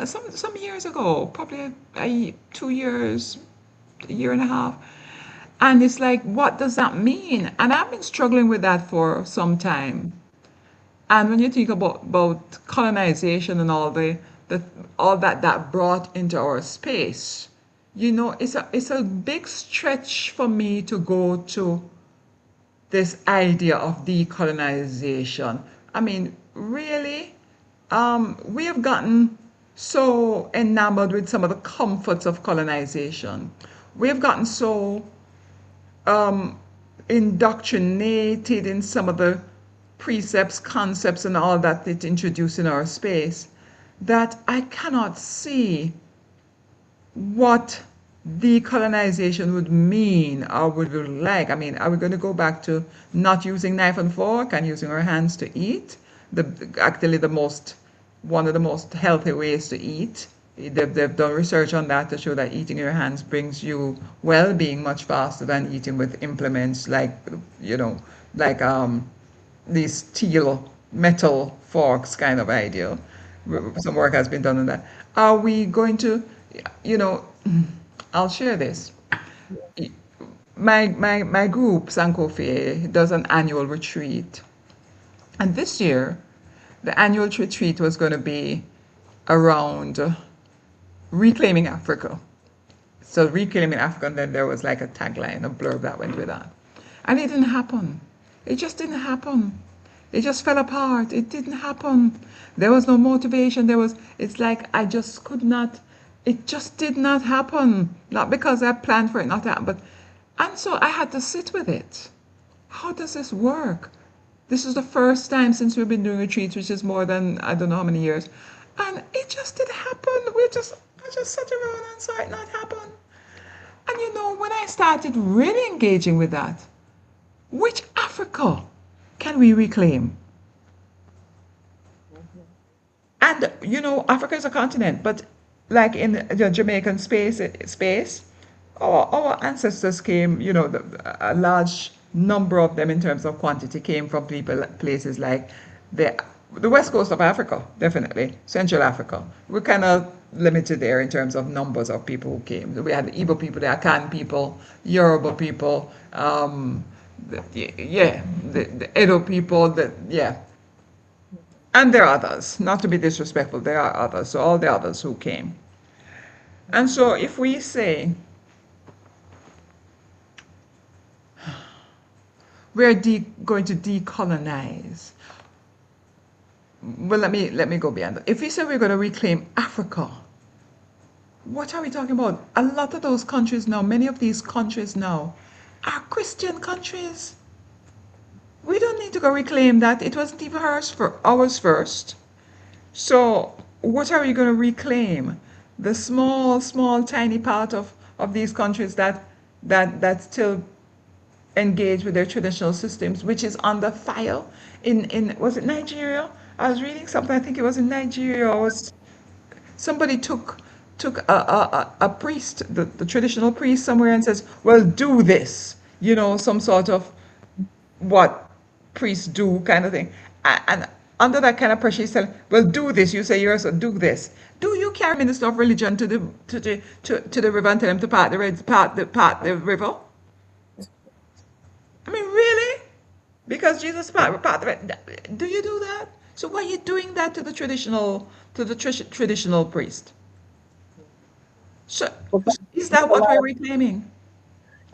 some years ago, probably 2 years, a year and a half. And it's like, what does that mean? And I've been struggling with that for some time. And when you think about colonization and the all that brought into our space, it's a big stretch for me to go to this idea of decolonization. I mean, really, we have gotten so enamored with some of the comforts of colonization. We have gotten so indoctrinated in some of the precepts, concepts, and all that it introduced in our space that I cannot see what decolonization would mean or would look like. I mean, are we going to go back to not using knife and fork and using our hands to eat? Actually, one of the most healthy ways to eat. They've done research on that to show that eating your hands brings you well-being much faster than eating with implements you know, like these steel metal forks kind of idea. Some work has been done on that. Are we going to, you know, I'll share this. My group, Sankofe, does an annual retreat. And this year, the annual retreat was going to be around reclaiming Africa. So reclaiming Africa, and then there was like a tagline, a blurb that went with that. And it didn't happen. It just didn't happen. It just fell apart. It didn't happen. There was no motivation. It's like I just could not, it just did not happen. Not because I planned for it not to happen, and so I had to sit with it. How does this work? This is the first time since we've been doing retreats, which is more than I don't know how many years. And it just didn't happen. I just sat around and saw it not happen. And when I started really engaging with that, which Africa can we reclaim? mhm. And Africa is a continent, but like in the Jamaican space, our ancestors came. A large number of them, in terms of quantity, came from places like the the west coast of Africa, definitely Central Africa. We're kind of limited there in terms of numbers of people who came. We had the Igbo people, the Akan people, Yoruba people, the Edo people, yeah. And there are others, not to be disrespectful, there are others, so all the others who came. And so if we say going to decolonize, well, let me go beyond that. If we say we're going to reclaim Africa, what are we talking about? A lot of those countries now, many of these countries now, are Christian countries. We don't need to go reclaim that. It wasn't even ours first. So what are we going to reclaim? The small, small, tiny part of these countries that still engage with their traditional systems, which is under fire. In was it Nigeria? I was reading something. I think it was in Nigeria. Or was somebody took a priest, the traditional priest somewhere, and says, "Well, do this." You know, some sort of what priests do kind of thing. And under that kind of pressure, he said, "Well, do this." You say yours, so do this. Do you carry minister of religion to the river and tell him to part the river? I mean, really? Because Jesus part the river. Do you do that? So why are you doing that to the traditional priest? So Well, is that's that a what we're lot, reclaiming?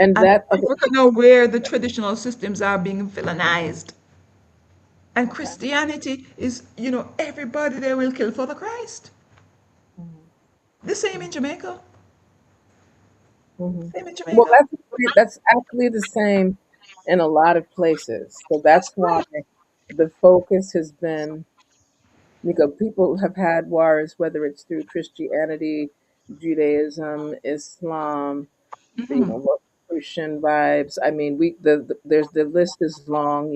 and And that okay, Africa now where the traditional systems are being villainized. And Christianity is, everybody they will kill for the Christ. mhm, The same in Jamaica. mhm. Same in Well, Jamaica. that's actually the same in a lot of places. So that's That's why right. the focus has been because people have had wars, whether it's through Christianity, Judaism, Islam, Christian vibes. I mean, there's the list is long.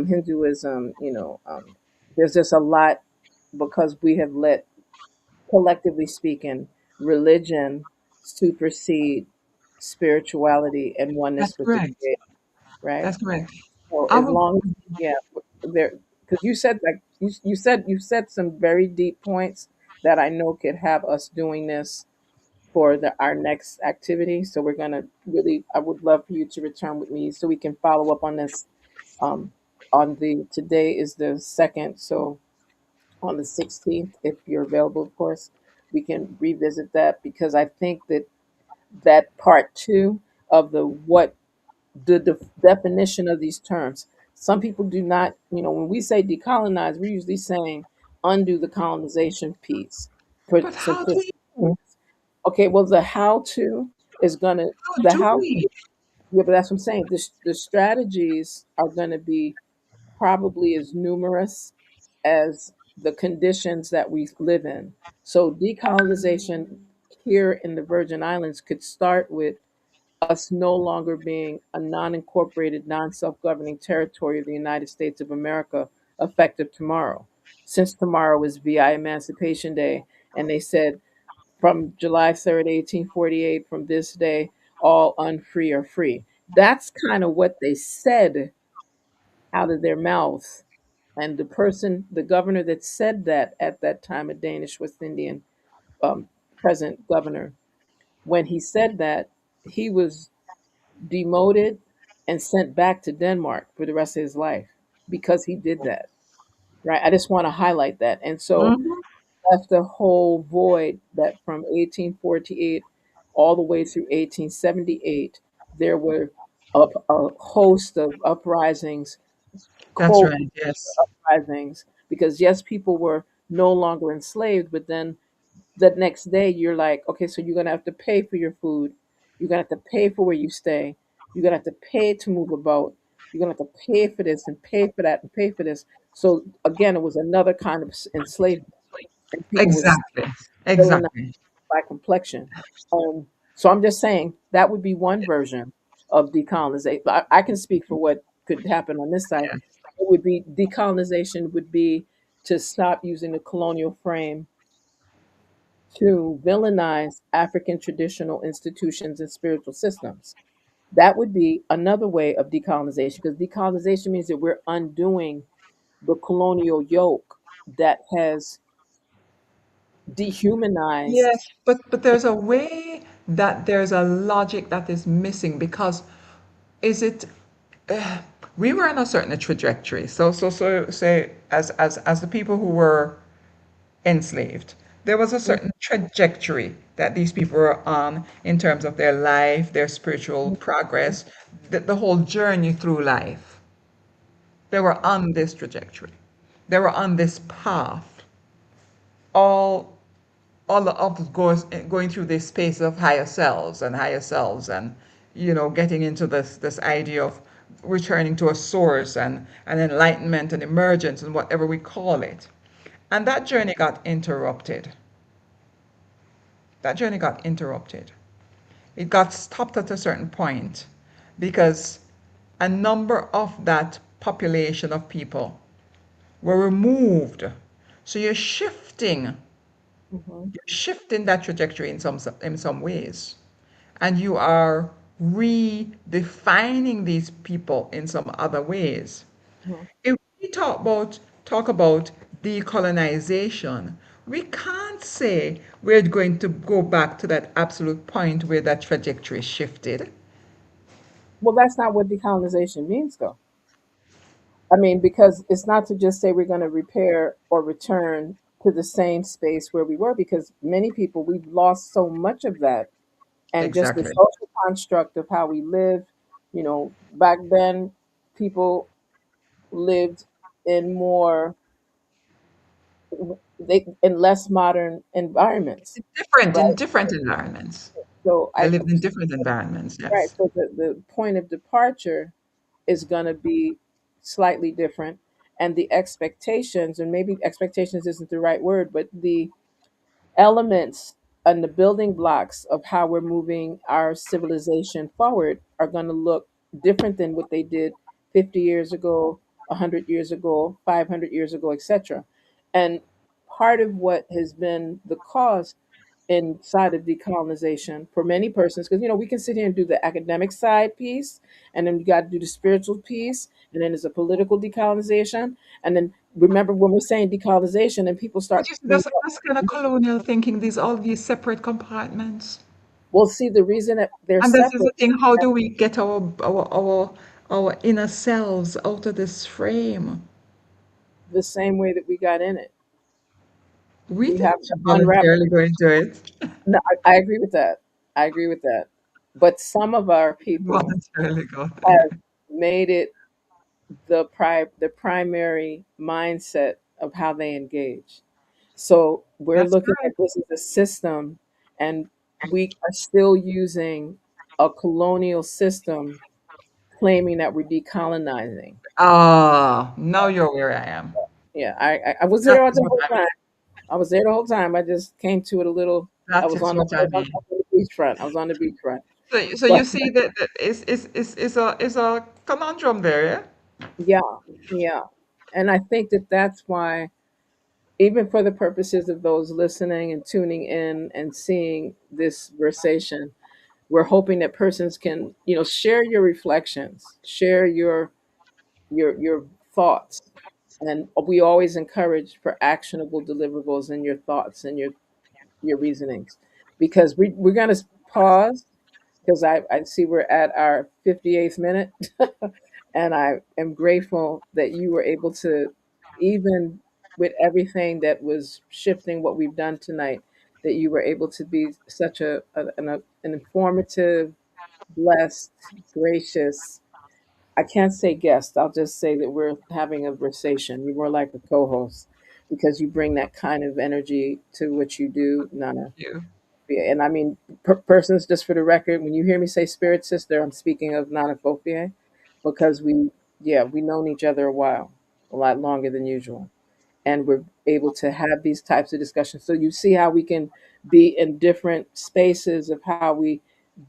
Hinduism. There's just a lot because we have let, collectively speaking, religion supersede spirituality and oneness That's with the correct. Creator, right? That's correct. So I as would, long as, yeah, there, because you said some very deep points that I know could have us doing this for our next activity. So we're gonna really, I would love for you to return with me so we can follow up on this. Um, on the Today is the second, so on the 16th, if you're available, of course, we can revisit that because I think that part two of the definition of these terms. Some people do not, when we say decolonize, we're usually saying undo the colonization piece for but how do simplicity. you? Okay, well, the how to is gonna How the do how we? yeah, but that's what I'm saying. The strategies are gonna be probably as numerous as the conditions that we live in. So decolonization here in the Virgin Islands could start with us no longer being a non-incorporated, non-self-governing territory of the United States of America effective tomorrow. Since tomorrow is VI Emancipation Day, and they said from July 3rd, 1848, from this day, all unfree are free. That's kind of what they said out of their mouths. And the governor that said that at that time, a Danish West Indian um, present governor, when he said that, he was demoted and sent back to Denmark for the rest of his life because he did that. Right. I just want to highlight that. And so Mhm. left a whole void that from 1848 all the way through 1878, there were a host of uprisings, That's quote, right. Yes. uprisings, because yes, people were no longer enslaved, but then the next day you're like, okay, so you're gonna have to pay for your food, you're gonna have to pay for where you stay, you're gonna have to pay to move about, you're gonna have to pay for this and pay for that and pay for this. So again, it was another kind of enslavement, and people was Exactly. still Exactly. by complexion. So I'm just saying that would be one version of decolonization. I can speak for what could happen on this side. Yeah. It would be decolonization would be to stop using the colonial frame to villainize African traditional institutions and spiritual systems. That would be another way of decolonization because decolonization means that we're undoing the colonial yoke that has Yes, dehumanized. but there's a way that there's a logic that is missing because is it uh, we were on a certain trajectory. So say as the people who were enslaved, there was a certain trajectory that these people were on in terms of their life, their spiritual progress, the whole journey through life. They were on this trajectory. They were on this path. All all of us going through this space of higher selves and getting into this idea of returning to a source and enlightenment and emergence and whatever we call it. And that journey got interrupted. That journey got interrupted. It got stopped at a certain point because a number of that population of people were removed. So Hmm. you're shifting that trajectory in some ways, and you are redefining these people in some other ways. Hmm. If we talk about decolonization, we can't say we're going to go back to that absolute point where that trajectory shifted. Well, that's not what decolonization means, though. I mean, because it's not to just say we're going to repair or return to the same space where we were, because many people, we've lost so much of that. And just the Exactly. social construct of how we live, back then, people lived in more, in less modern environments, Different in right? different environments. So They I, lived in different environments, right. yes. So the point of departure is going to be slightly different, and the expectations, and maybe expectations isn't the right word, but the elements and the building blocks of how we're moving our civilization forward are going to look different than what they did 50 years ago, 100 years ago, 500 years ago, etc. And part of what has been the cause inside of decolonization for many persons, because we can sit here and do the academic side piece, and then you got to do the spiritual piece, and then there's a political decolonization, and then remember when we're saying decolonization and people But start you see, when that's kind of colonial thinking, all these separate compartments. we'll see the reason that they're And this is the separate thing, how do we get our inner selves out of this frame? the same way that we got in it. We We have didn't to unwrap. voluntarily go into it. No, I agree with that. I agree with that. But some of our people Voluntarily go have there. made it the primary mindset of how they engage. So we're That's looking at correct. this as a system, and we are still using a colonial system, claiming that we're decolonizing. Ah, now you're where I am. Yeah, I was That there all is the what whole I time. I was there the whole time. I just came to it a little. that is what I I was mean. on the beachfront. I was on the beachfront. So But you see that is a conundrum there, yeah? yeah, yeah. And I think that that's why, even for the purposes of those listening and tuning in and seeing this conversation, we're hoping that persons can, share your reflections, share your thoughts. And we always encourage for actionable deliverables in your thoughts and your reasonings, because we're going to pause, because I see we're at our 58th minute. And I am grateful that you were able to, even with everything that was shifting what we've done tonight, that you were able to be such an informative, blessed, gracious, I can't say guest, I'll just say that we're having a conversation. You're more like a co-host, because you bring that kind of energy to what you do, Nana. You. Yeah, and I mean, persons, just for the record, when you hear me say spirit sister, I'm speaking of Nana Fofie, because we've known each other a while, a lot longer than usual, and we're able to have these types of discussions. So you see how we can be in different spaces of how we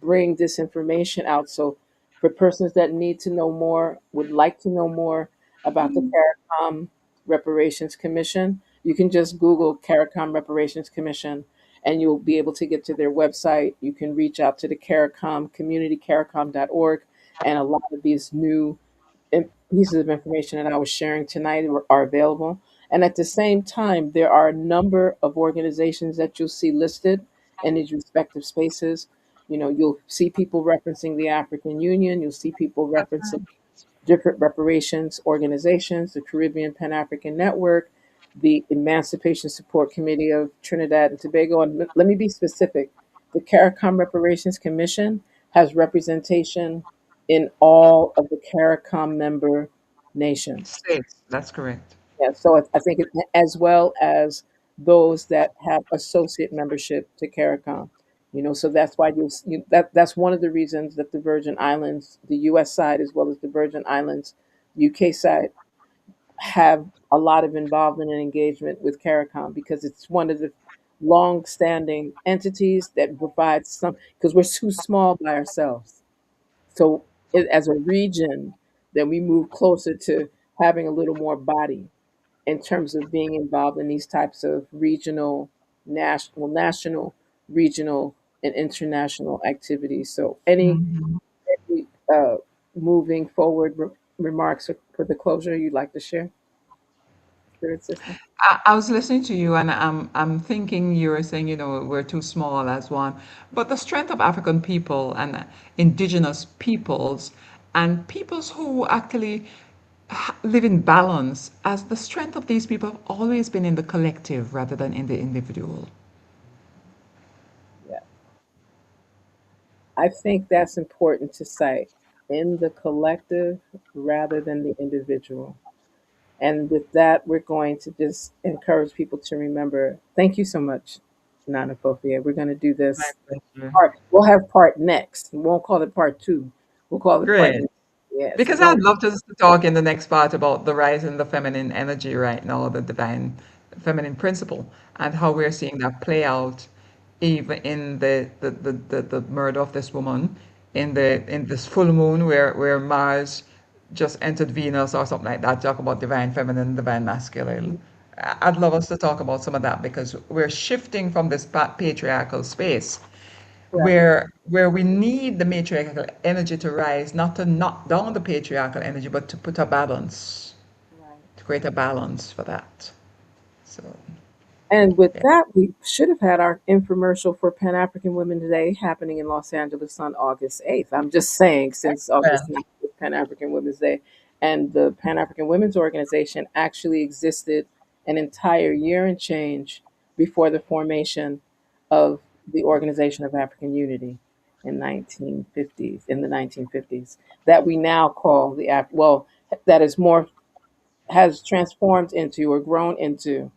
bring this information out. So for persons that need to know more, would like to know more about the CARICOM Reparations Commission, you can just Google CARICOM Reparations Commission, and you'll be able to get to their website. You can reach out to the CARICOM community, caricom.org, and a lot of these new pieces of information that I was sharing tonight are available. And at the same time, there are a number of organizations that you'll see listed in these respective spaces. You'll see people referencing the African Union, you'll see people referencing different reparations organizations, the Caribbean Pan African Network, the Emancipation Support Committee of Trinidad and Tobago. And let me be specific, the CARICOM Reparations Commission has representation in all of the CARICOM member nations. States. That's correct. Yeah, so I think as well as those that have associate membership to CARICOM. So that's why that's one of the reasons that the Virgin Islands, the U.S. side as well as the Virgin Islands, UK side, have a lot of involvement and engagement with CARICOM because it's one of the long-standing entities that provides some because we're too small by ourselves. So as a region, then we move closer to having a little more body in terms of being involved in these types of regional, national, regional, and international activities. So, Mhm. any moving forward remarks for the closure you'd like to share, Spirit Sister? I was listening to you, and I'm thinking you were saying, we're too small as one, but the strength of African people and indigenous peoples and peoples who actually live in balance, as the strength of these people have always been in the collective rather than in the individual. Yeah, I think that's important to cite in the collective rather than the individual. And with that, we're going to just encourage people to remember. Thank you so much, Nana Fofia. We're going to do My this pleasure. part. We'll have part next. We won't call it part two. We'll call it part Great. next. Yes. Because I'd love to talk in the next part about the rise in the feminine energy right now, the divine feminine principle, and how we're seeing that play out even in the murder of this woman, in this full moon where Mars just entered Venus or something like that, talk about divine feminine, divine masculine. I'd love us to talk about some of that because we're shifting from this patriarchal space Right. where we need the matriarchal energy to rise, not to knock down the patriarchal energy, but to put a balance, Right. to create a balance for that. So, And with yeah. that, we should have had our infomercial for Pan African Women Day happening in Los Angeles on August 8th. I'm just saying, since August Well, 9th is Pan African Women's Day. And the Pan African Women's Organization actually existed an entire year and change before the formation of the Organization of African Unity in the 1950s, that we now call that is more, has transformed into or grown into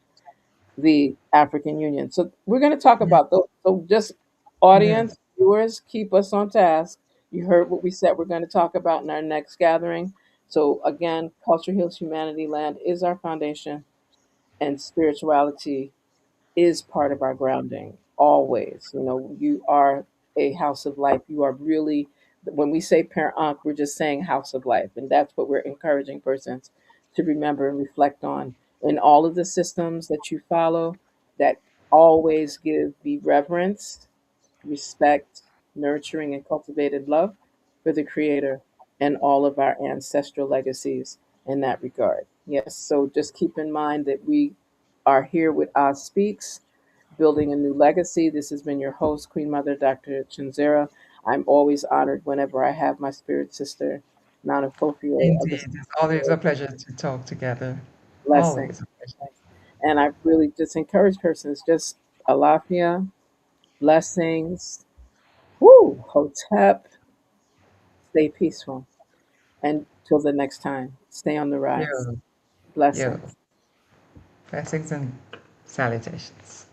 the African Union. So we're going to talk yeah, about those. So just yeah, audience, viewers, keep us on task. You heard what we said we're going to talk about in our next gathering. So again, Culture Heals Humanity Land is our foundation, and spirituality is part of our grounding always. You are a house of life. You are really, when we say parent Ankh, we're just saying house of life. And that's what we're encouraging persons to remember and reflect on in all of the systems that you follow, that always give the reverence, respect, nurturing, and cultivated love for the Creator and all of our ancestral legacies in that regard. Yes, so just keep in mind that we are here with Oz Speaks, building a new legacy. This has been your host, Queen Mother Dr. Chinzera. I'm always honored whenever I have my spirit sister, Nana Fofier of the indeed. It's always a pleasure to talk together. Blessing. Always a pleasure. And I really just encourage persons, just alafia, blessings, whoo, hotep, stay peaceful. And till the next time, stay on the rise. Yeah, yeah. Blessings. Blessings and salutations.